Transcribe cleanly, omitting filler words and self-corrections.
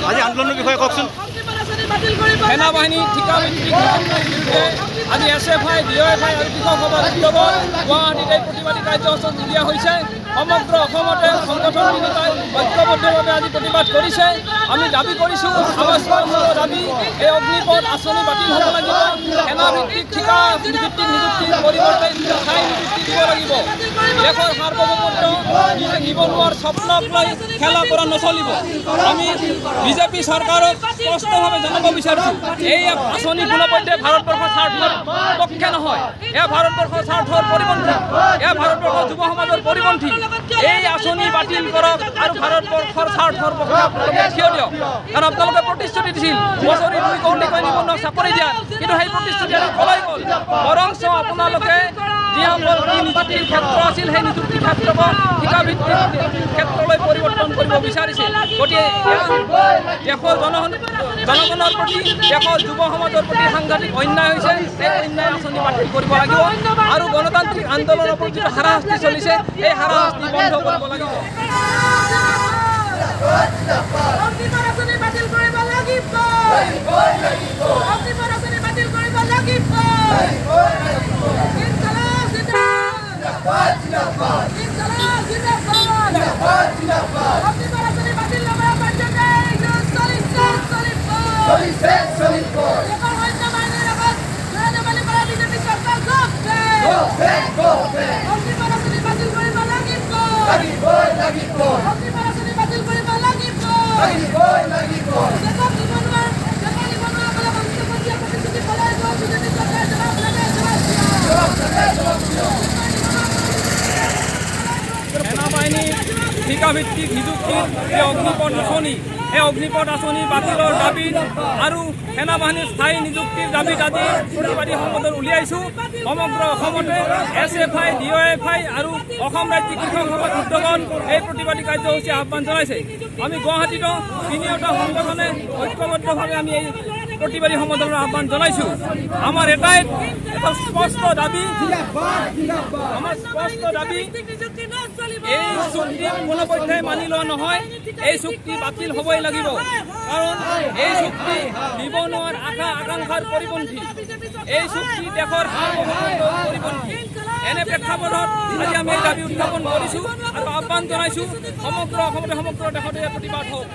আজি আন্দোলনৰ বিষয়ে কওকচোন। সেনা বাহিনী ঠিকা ভিত্তিক বিৰুদ্ধে আজি SFI, DOFI আৰু কৃষকসভাৰ উদ্যোগত গুৱাহাটীত এই প্ৰতিবাদী কাৰ্যসূচী দিয়া হৈছে। সমগ্ৰ অসমতে সংগঠন তিনিটাই ঐক্যবদ্ধভাৱে আজি প্ৰতিবাদ কৰিছে। আমি দাবী কৰিছোঁ, আমাৰ স্পষ্ট দাবী, এই অগ্নিপথ আঁচনি বাতিল হ'ব লাগিব। সেনা ভিত্তিক ঠিকা ভিত্তিক নিযুক্তিৰ পৰিৱৰ্তে স্থায়ী নিযুক্তি দিব লাগিব। দেশৰ সাৰ্বভৌমত্ব নিবনুৱাৰ স্বপ্নক লৈ খেলা কৰা নচলিব। আমি বিজেপি চৰকাৰক স্পষ্টভাৱে জনাব বিচাৰিছোঁ, এই আঁচনি কোনোপধ্যে ভাৰতবৰ্ষৰ স্বাৰ্থৰ পক্ষে নহয়। এয়া ভাৰতবৰ্ষৰ স্বাৰ্থৰ পৰিপন্থী, এয়া ভাৰতবৰ্ষৰ যুৱ সমাজৰ পৰিপন্থী। এই আঁচনি বাতিল কৰক আৰু ভাৰতবৰ্ষৰ স্বাৰ্থৰ পক্ষে আপোনালোকে থিয় দিয়ক। কাৰণ আপোনালোকে প্ৰতিশ্ৰুতি দিছিল বছৰি 2 কোটিকৈ নিবনুৱাক চাকৰি দিয়াৰ, কিন্তু সেই প্ৰতিশ্ৰুতি আৰু পলাই গ'ল। বৰঞ্চ আপোনালোকে যিসকল নিযুক্তিৰ ক্ষেত্ৰ আছিল, সেই নিযুক্তিৰ ক্ষেত্ৰক ঠিকাভিত্তিক ক্ষেত্ৰলৈ পৰিৱৰ্তন কৰিব বিচাৰিছিল। গতিকে দেশৰ জনগণৰ প্ৰতি, দেশৰ যুৱ সমাজৰ প্ৰতি সাংঘাতিক অন্যায় হৈছে। এই অন্যায় আঁচনি বাতিল কৰিব লাগিব আৰু গণতান্ত্ৰিক আন্দোলনৰ ওপৰত যিটো হাৰাশাস্তি চলিছে, এই হাৰাশাস্তি বন্ধ কৰিব লাগিব। সেনাবাহিনীৰ ঠিকাভিত্তিক নিযুক্তিৰ এই অগ্নিপথ আঁচনি, এই অগ্নিপথ আঁচনি বাতিলৰ দাবীত আৰু সেনাবাহিনীৰ স্থায়ী নিযুক্তিৰ দাবীত আজি প্ৰতিবাদী সংগঠন উলিয়াইছোঁ। সমগ্ৰ অসমতে SFI, DOFI আৰু অসম ৰাজ্যিক কৃষক সভাৰ উদ্যোগত এই প্ৰতিবাদী কাৰ্যসূচী আহ্বান জনাইছে। আমি গুৱাহাটীতো তিনিওটা সংগঠনে ঐক্যবদ্ধভাৱে আমি এই প্ৰতিবাদী সংগঠনৰ আহ্বান জনাইছোঁ। আমাৰ এটা স্পষ্ট দাবী, এই চুক্তি কোনোপধ্যেই মানি লোৱা নহয়। এই চুক্তি বাতিল হ'বই লাগিব, কাৰণ এই চুক্তি নিবনুৱাৰ আশা আকাংক্ষাৰ পৰিপন্থী। এই চুক্তি দেশৰ সাৰ্বভৌমত্বৰ পৰিপন্থী। এনে প্ৰেক্ষাপটত আজি আমি এই দাবী উত্থাপন কৰিছোঁ আৰু আহ্বান জনাইছোঁ সমগ্ৰ অসমতে, সমগ্ৰ দেশতে প্ৰতিবাদ হওক।